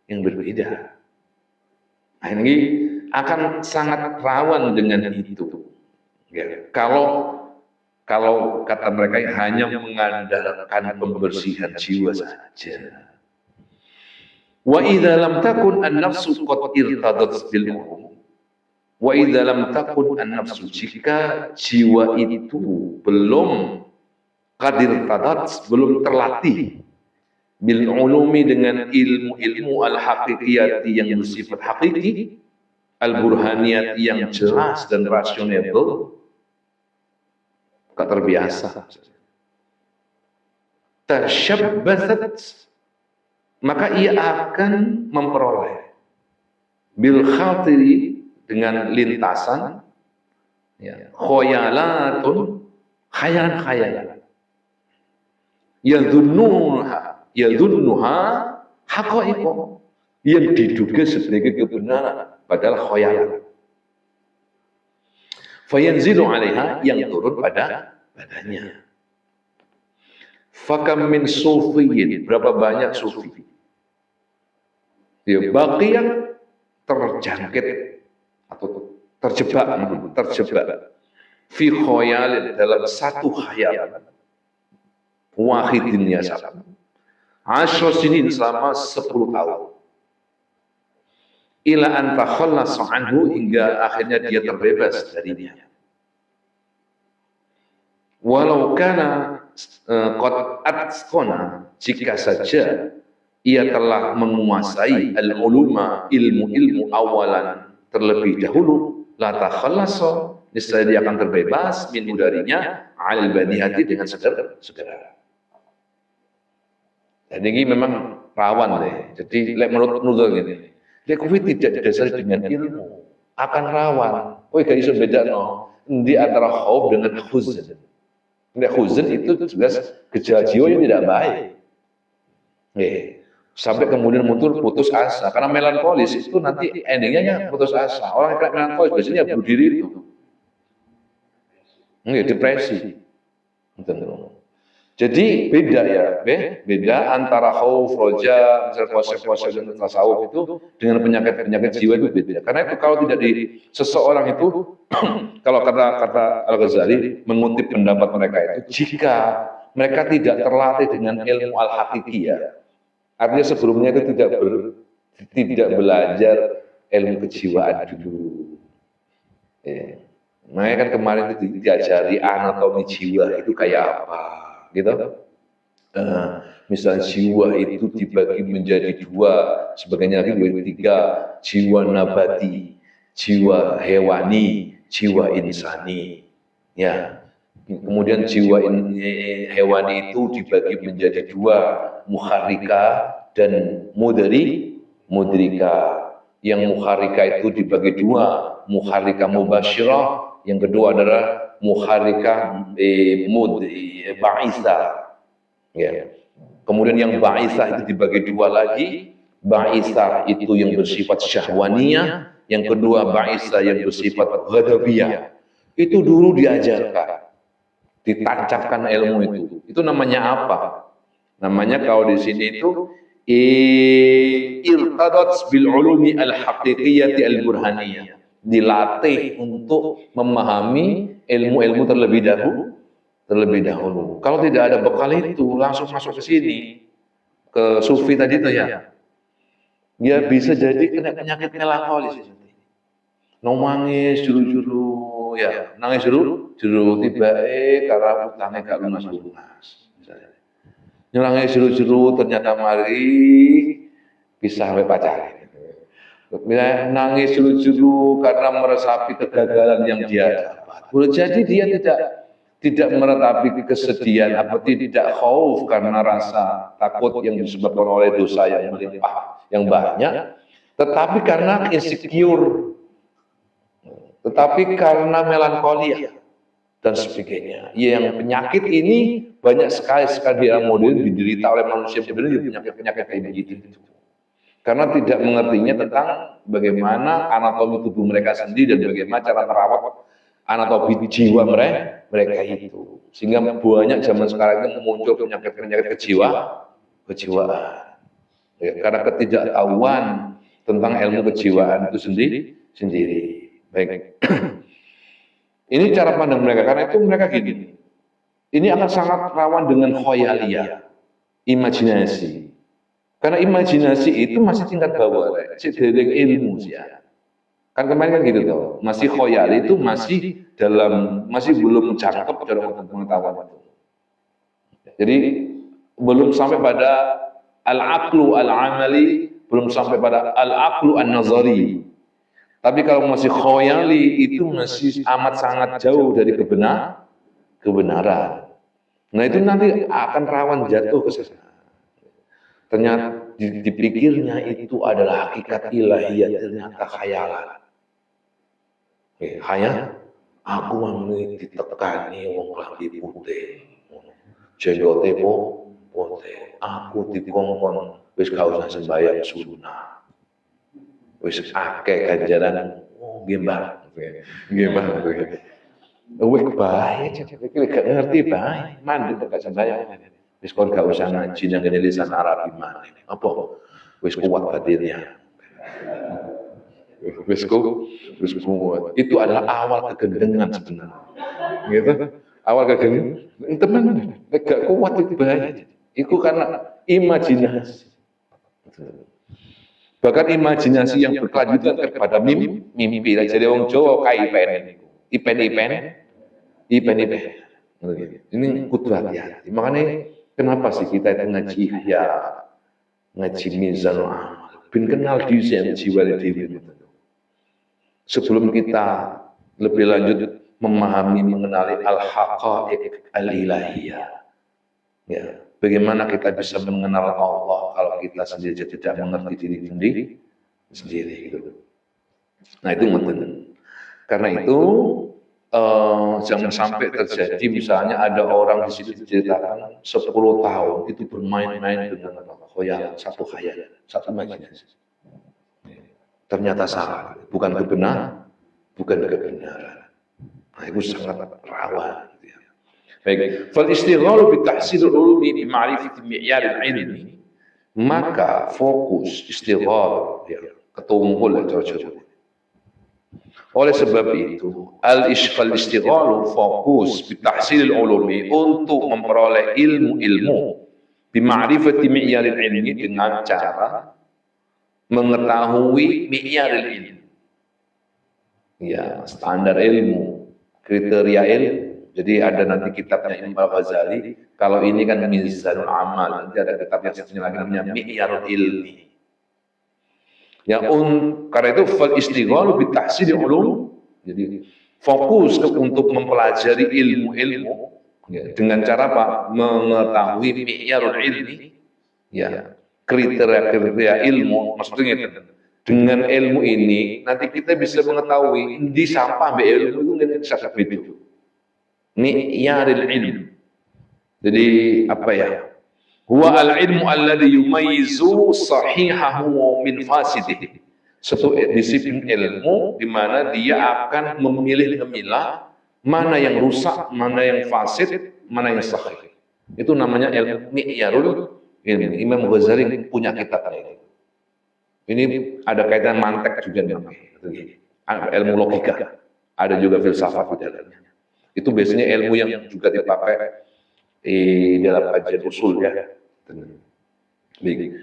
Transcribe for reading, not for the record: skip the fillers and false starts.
yang berbeda. Nah, ini akan sangat rawan dengan itu. Ya, kalau kata mereka hanya mengandalkan pembersihan jiwa saja. Wa idza lam takun an-nafsu qad irtadat bil umum. Wa idza lam takun an-nafsu, jika jiwa itu belum qad irtadat, belum terlatih bil ulumi, dengan ilmu-ilmu al-haqiqiyati yang bersifat hakiki, al-burhaniyat yang jelas dan rasional, gak terbiasa, tashabbathat, maka ia akan memperoleh bil khatiri, dengan lintasan, ya, khoyalatun, khayalan-khayalan, yadhunnuha haqaiqa, yang diduga sebagai kebenaran padahal khoyalan. Fayanzilu 'alaiha, yang turun pada badannya. Fakam min sufiyin, berapa banyak sufi, ya, baqiyan, terjangkit atau terjebak fi khayal, dalam satu khayal, wahidin yasab, 10 sinin, selama 10 tahun, ila an takhallasa anhu, hingga akhirnya dia terbebas darinya. Walau kana qad atqana, jika saja ia telah menguasai al-uluma, ilmu-ilmu awalan terlebih dahulu, la takhallasa, niscaya dia akan terbebas minhu, darinya, al-badihati, dengan segera. Jadi ini memang rawan deh. Jadi menurut gini, Covid tidak didasari dengan ilmu, akan rawan. Oh, gak iso bedakno di antara khauf dengan huzn. Huzn itu jelas gejala jiwa yang tidak baik. Sampai kemudian muncul putus asa, karena melankolis itu nanti endingnya putus asa. Orang yang melankolis biasanya bunuh diri itu, depresi. Jadi beda ya, beda antara khauf, roja, puasa dan tasawuf itu dengan penyakit jiwa itu beda. Karena itu kalau tidak di seseorang itu, kalau kata Al-Ghazali mengutip pendapat mereka itu, jika mereka tidak terlatih dengan ilmu al-haqiqiyah, artinya sebelumnya itu tidak belajar ilmu kejiwaan dulu. Makanya kan kemarin itu diajari anatomi jiwa itu kayak apa, gitu. Misalnya jiwa itu dibagi menjadi dua, sebagainya lagi menjadi tiga: jiwa nabati, jiwa hewani, jiwa insani. Ya. Kemudian jiwa hewani itu dibagi menjadi dua, mukharrika dan mudrika. Yang mukharrika itu dibagi dua, mukharrika mubasyirah, yang kedua adalah mukharrika ba'isah. Ya. Kemudian yang ba'isah itu dibagi dua lagi, ba'isah itu yang bersifat syahwaniyah, yang kedua ba'isah yang bersifat ghadabiyah. Itu dulu diajarkan, ditancapkan ilmu itu. Itu namanya apa? Namanya kalau di sini itu irtadat bil ulumi al-haqiqiyati al-burhaniyah. Dilatih untuk memahami ilmu-ilmu terlebih dahulu. Kalau tidak ada bekal itu, langsung masuk ke sini, ke sufi tadi itu ya, dia bisa jadi kena penyakit melankolis. Nangis juru-juru, ya, nangis juru tiba karena utangnya gak lunas. Nangis juru-juru, ternyata mari bisa sampai pacaran. Nangis juru-juru karena meresapi kegagalan yang dia dapat. Boleh jadi dia tidak meratapi kesedihan, apa tidak khauf karena rasa takut yang disebabkan oleh dosa yang melimpah, yang banyak, tetapi karena insecure, tetapi karena melankolia dan sebagainya. Yang penyakit ini banyak sekali di alam modern diderita oleh manusia modern, penyakit kayak begitu. Karena tidak mengertinya tentang bagaimana anatomi tubuh mereka sendiri dan bagaimana cara merawat anatomi jiwa mereka itu. Sehingga banyak zaman sekarang ini muncul penyakit kejiwaan. Ya, karena ketidaktahuan tentang ilmu kejiwaan itu sendiri. Baik. Ini cara pandang mereka, karena itu mereka gini. Ini akan sangat rawan dengan khoyaliyah, imajinasi. Karena imajinasi itu masih tingkat bawah, sedereng ilmu sih ya. Kan kemarin kan gitu toh, masih khoyali itu masih belum cakep dalam pengetahuan itu. Jadi belum sampai pada al-aqlu al-amali, belum sampai pada al-aqlu an-nazari. Tapi kalau masih khoyali itu masih amat sangat jauh dari kebenaran. Nah itu nanti akan rawan jatuh ke sana. Ternyata dipikirnya itu adalah hakikat ilahiyah, ternyata khayalan. Khayal, aku mami ditekani wong klambi putih. Jenggote putih. Aku dikongkon wis gak usah sembahyang sunah. Wis akeh ganjaran nggih Mbah. Nggih Mbah. Wis bae, iki gak ngerti bae, mandek gak sembahyang. Wis kon gak usah ngaji nang ngene lisan Arab maneh. Apa? Wis kuat batinnya. Wis kuat. Itu adalah awal kegendengan sebenarnya. Gitu. Awal kegendengan, teman gak kuat itu bae. Itu karena imajinasi. Bahkan imajinasi yang berkelanjutan kepada mimpi. Jadi wong Jawa kaipen. Ipen. Ini kudu hati-hati. Makanya kenapa sih kita itu ngaji ya, ngaji mizanul amal, ben kenal diri yang jiwa diri. Sebelum kita lebih lanjut memahami, mengenali al-haqa'iq al-ilahiyah. Ya, bagaimana kita bisa mengenal Allah kalau kita sendiri tidak mengerti diri sendiri. Gitu. Nah itu penting. Karena itu jangan sampai terjadi misalnya ada orang di situ diceritakan 10 tahun itu bermain-main dengan khayal, satu imajinasi. Ternyata salah, bukan kebenaran. Nah, itu sangat rawan. Baik, fal istighalu bi tahsilul ulumi bi ma'rifati mi'yar ilmi, maka fokus istighal ya, ketumpul cara-cara. Oleh sebab itu, al-istighalu fokus bi tahsilul ulumi untuk memperoleh ilmu-ilmu bi ma'rifati mi'yar ilmi dengan cara mengetahui mi'yaril ilmu. Ya, standar ilmu, kriteria ilmu. Jadi ada nanti kitabnya Imam Al-Ghazali, kalau ini kan Mizanul Amal, nanti ada kitab yang satunya lagi namanya Mi'yarul Ilmi. Ya, karena itu fal istighalu bi tahsilil ulum. Jadi fokus untuk mempelajari ilmu-ilmu ya, dengan cara apa? Mengetahui mi'yarul ilmi. Ya, kriteria ilmu, maksudnya dengan ilmu ini nanti kita bisa mengetahui di sampah ilmu itu nggak bisa begitu. Mi'yaril ilm. Jadi apa ya? Huwa al-ilmu alladhi yumayyizu sahihahu min fasidih. Satu disiplin ilmu di mana dia akan memilah mana yang rusak, mana yang fasid, mana yang sahih. Itu namanya ilmu mi'yarul ilm. Imam Ghazali punya kitabnya ini. Ini ada kaitan mantek juga dengan ilmu logika. Ada juga filsafat di dalamnya. Itu biasanya ilmu yang juga dipakai di dalam kajian usul ya. Baik.